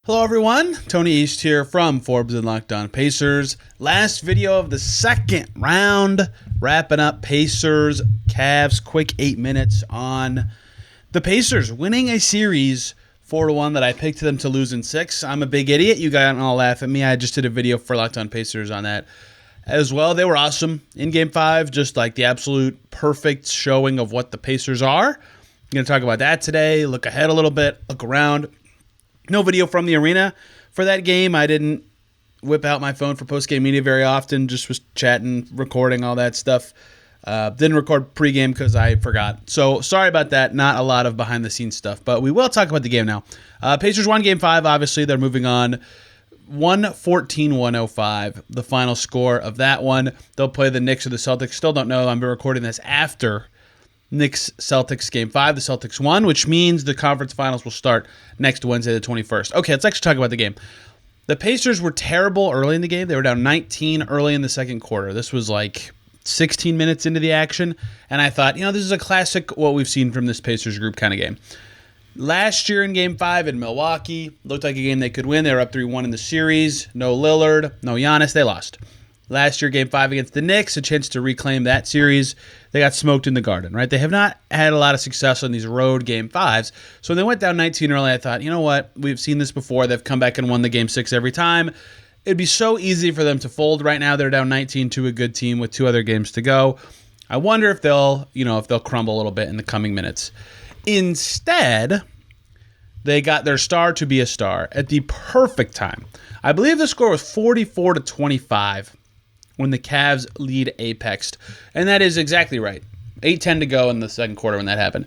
Hello everyone, Tony East here from Forbes and Locked On Pacers. Last video of the second round, wrapping up Pacers, Cavs, quick 8 minutes on the Pacers winning a series 4-1 that I picked them to lose in 6. I'm a big idiot, you guys all laugh at me. I just did a video for Locked On Pacers on that as well. They were awesome in Game 5, just like the absolute perfect showing of what the Pacers are. I'm going to talk about that today, look ahead a little bit, look around. No video from the arena for that game. I didn't whip out my phone for post-game media very often. Just was chatting, recording, all that stuff. Didn't record pregame because I forgot. So sorry about that. Not a lot of behind-the-scenes stuff. But we will talk about the game now. Pacers won Game 5. Obviously, they're moving on. 114-105, the final score of that one. They'll play the Knicks or the Celtics. Still don't know. I'm recording this after Knicks-Celtics Game 5. The Celtics won, which means the conference finals will start next Wednesday, the 21st. Okay, let's actually talk about the game. The Pacers were terrible early in the game. They were down 19 early in the second quarter. This was like 16 minutes into the action, and I thought, this is a classic what we've seen from this Pacers group kind of game. Last year in Game 5 in Milwaukee, looked like a game they could win. They were up 3-1 in the series. No Lillard, no Giannis. They lost. Last year, Game 5 against the Knicks, a chance to reclaim that series. They got smoked in the Garden, right? They have not had a lot of success on these road Game 5s. So when they went down 19 early, I thought, you know what? We've seen this before. They've come back and won the Game 6 every time. It'd be so easy for them to fold right now. They're down 19 to a good team with 2 other games to go. I wonder if they'll crumble a little bit in the coming minutes. Instead, they got their star to be a star at the perfect time. I believe the score was 44-25. When the Cavs lead apexed. And that is exactly right. 8:10 to go in the second quarter when that happened.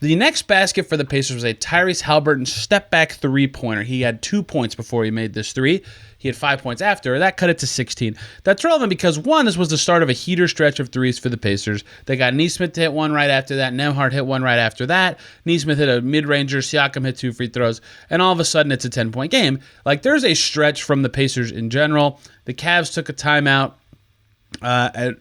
The next basket for the Pacers was a Tyrese Haliburton step-back three-pointer. He had 2 points before he made this three. He had 5 points after. That cut it to 16. That's relevant because, one, this was the start of a heater stretch of threes for the Pacers. They got Nesmith to hit one right after that. Nembhard hit one right after that. Nesmith hit a mid-ranger. Siakam hit 2 free throws. And all of a sudden, it's a 10-point game. Like, there's a stretch from the Pacers in general. The Cavs took a timeout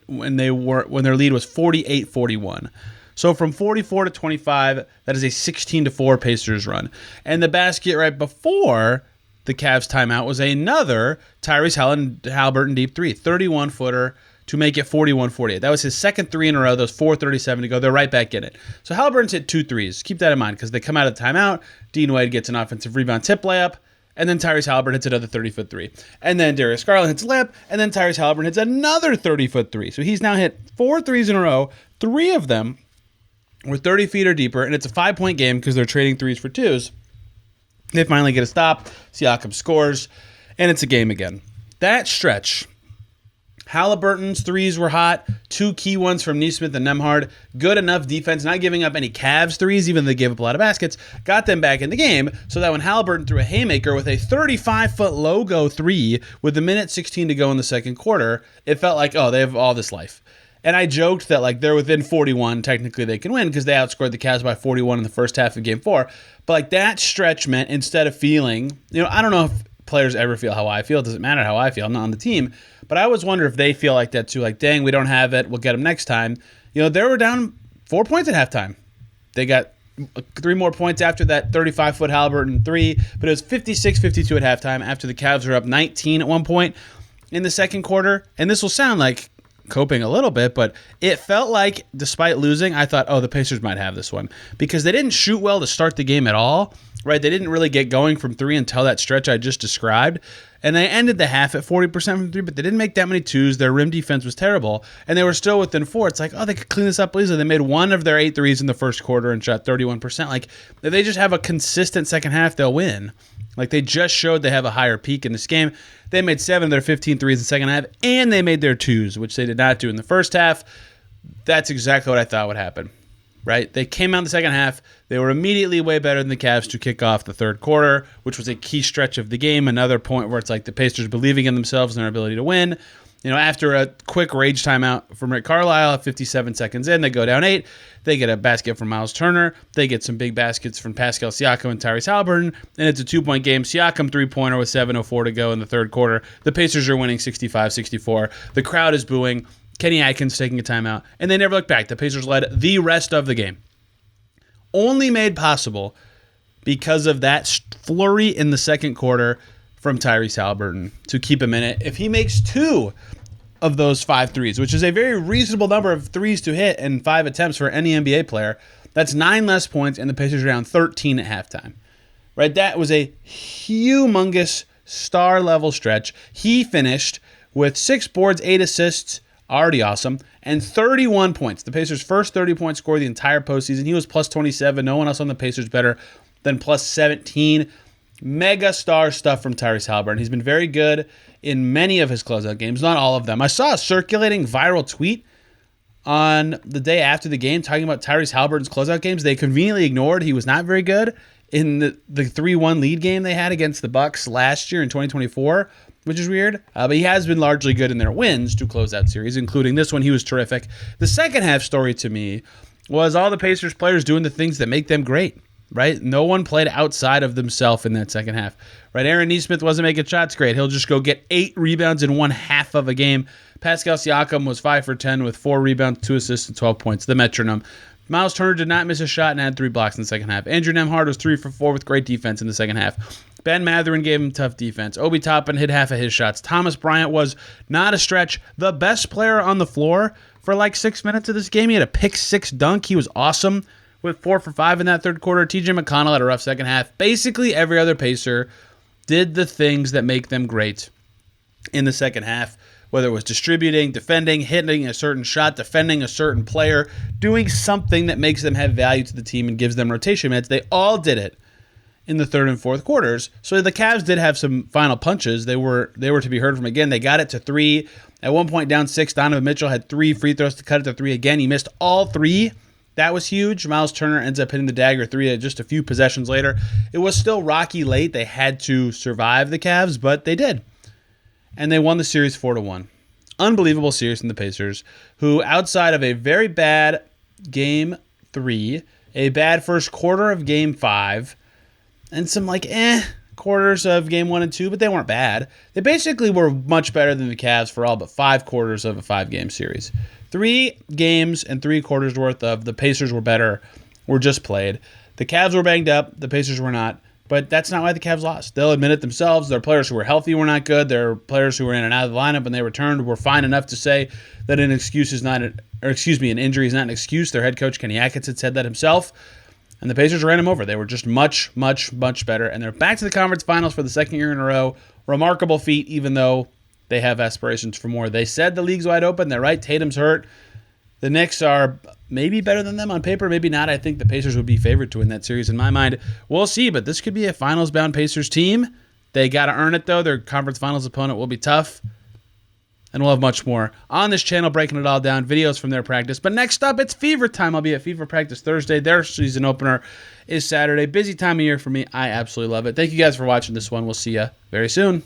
when their lead was 48-41. So from 44-25, that is a 16-4 Pacers run. And the basket right before the Cavs timeout was another Tyrese Haliburton deep three, 31-footer to make it 41-48. That was his second three in a row. Those 4:37 to go. They're right back in it. So Haliburton's hit 2 threes. Keep that in mind because they come out of the timeout. Dean Wade gets an offensive rebound tip layup. And then Tyrese Haliburton hits another 30-foot three. And then Darius Garland hits a lip. And then Tyrese Haliburton hits another 30-foot three. So he's now hit 4 threes in a row. 3 of them were 30 feet or deeper. And it's a 5-point game because they're trading threes for 2s. They finally get a stop. Siakam scores. And it's a game again. That stretch, Haliburton's threes were hot. 2 key ones from Nesmith and Nembhard. Good enough defense, not giving up any Cavs threes, even though they gave up a lot of baskets. Got them back in the game so that when Haliburton threw a haymaker with a 35-foot logo three with a minute 16 to go in the second quarter, it felt like, they have all this life. And I joked that they're within 41. Technically, they can win because they outscored the Cavs by 41 in the first half of Game 4. But that stretch meant instead of feeling, I don't know if players ever feel how I feel. It doesn't matter how I feel. I'm not on the team. But I always wonder if they feel like that too. Like, dang, we don't have it. We'll get them next time. They were down 4 points at halftime. They got 3 more points after that 35-foot Haliburton three. But it was 56-52 at halftime after the Cavs were up 19 at one point in the second quarter. And this will sound like coping a little bit, but it felt like, despite losing, I thought, the Pacers might have this one. Because they didn't shoot well to start the game at all. Right? They didn't really get going from 3 until that stretch I just described. And they ended the half at 40% from 3, but they didn't make that many 2s. Their rim defense was terrible. And they were still within 4. It's like, they could clean this up easily. They made 1 of their 8 threes in the first quarter and shot 31%. Like, if they just have a consistent second half, they'll win. Like, they just showed they have a higher peak in this game. They made 7 of their 15 threes in the second half, and they made their 2s, which they did not do in the first half. That's exactly what I thought would happen. Right? They came out in the second half. They were immediately way better than the Cavs to kick off the third quarter, which was a key stretch of the game. Another point where it's like the Pacers believing in themselves and their ability to win. After a quick rage timeout from Rick Carlisle, 57 seconds in, they go down 8. They get a basket from Miles Turner. They get some big baskets from Pascal Siakam and Tyrese Haliburton, and it's a 2-point game. Siakam three-pointer with 7:04 to go in the third quarter. The Pacers are winning 65-64. The crowd is booing. Kenny Atkins taking a timeout, and they never looked back. The Pacers led the rest of the game. Only made possible because of that flurry in the second quarter from Tyrese Haliburton to keep him in it. If he makes 2 of those 5 threes, which is a very reasonable number of threes to hit in 5 attempts for any NBA player, that's 9 less points, and the Pacers are down 13 at halftime. Right? That was a humongous star-level stretch. He finished with 6 boards, 8 assists, already awesome, and 31 points. The Pacers' first 30-point score the entire postseason. He was plus 27. No one else on the Pacers better than plus 17. Mega star stuff from Tyrese Haliburton. He's been very good in many of his closeout games, not all of them. I saw a circulating viral tweet on the day after the game talking about Tyrese Haliburton's closeout games. They conveniently ignored he was not very good in the 3-1 lead game they had against the Bucks last year in 2024, which is weird. But he has been largely good in their wins to close out series, including this one. He was terrific. The second half story to me was all the Pacers players doing the things that make them great, right? No one played outside of themselves in that second half, right? Aaron Nesmith wasn't making shots great. He'll just go get 8 rebounds in one half of a game. Pascal Siakam was 5 for 10 with 4 rebounds, 2 assists, and 12 points, the metronome. Miles Turner did not miss a shot and had 3 blocks in the second half. Andrew Nembhard was 3 for 4 with great defense in the second half. Ben Mathurin gave him tough defense. Obi Toppin hit half of his shots. Thomas Bryant was, not a stretch, the best player on the floor for like 6 minutes of this game. He had a pick-6 dunk. He was awesome with 4 for 5 in that third quarter. TJ McConnell had a rough second half. Basically, every other Pacer did the things that make them great in the second half, whether it was distributing, defending, hitting a certain shot, defending a certain player, doing something that makes them have value to the team and gives them rotation minutes. They all did it in the third and fourth quarters. So the Cavs did have some final punches. They were to be heard from again. They got it to 3. At one point down 6, Donovan Mitchell had 3 free throws to cut it to 3 again. He missed all 3. That was huge. Miles Turner ends up hitting the dagger 3 just a few possessions later. It was still rocky late. They had to survive the Cavs, but they did. And they won the series 4-1. Unbelievable series from the Pacers, who outside of a very bad Game 3, a bad first quarter of Game 5, and some quarters of Game 1 and 2, but they weren't bad. They basically were much better than the Cavs for all but 5 quarters of a 5-game series. 3 games and 3 quarters worth of the Pacers were better were just played. The Cavs were banged up. The Pacers were not. But that's not why the Cavs lost. They'll admit it themselves. Their players who were healthy were not good. Their players who were in and out of the lineup when they returned were fine enough to say that an injury is not an excuse. Their head coach, Kenny Atkinson, said that himself. And the Pacers ran him over. They were just much, much, much better. And they're back to the conference finals for the second year in a row. Remarkable feat, even though they have aspirations for more. They said the league's wide open. They're right. Tatum's hurt. The Knicks are maybe better than them on paper, maybe not. I think the Pacers would be favored to win that series in my mind. We'll see, but this could be a finals-bound Pacers team. They got to earn it, though. Their conference finals opponent will be tough. And we'll have much more on this channel, breaking it all down, videos from their practice. But next up, it's Fever time. I'll be at Fever practice Thursday. Their season opener is Saturday. Busy time of year for me. I absolutely love it. Thank you guys for watching this one. We'll see you very soon.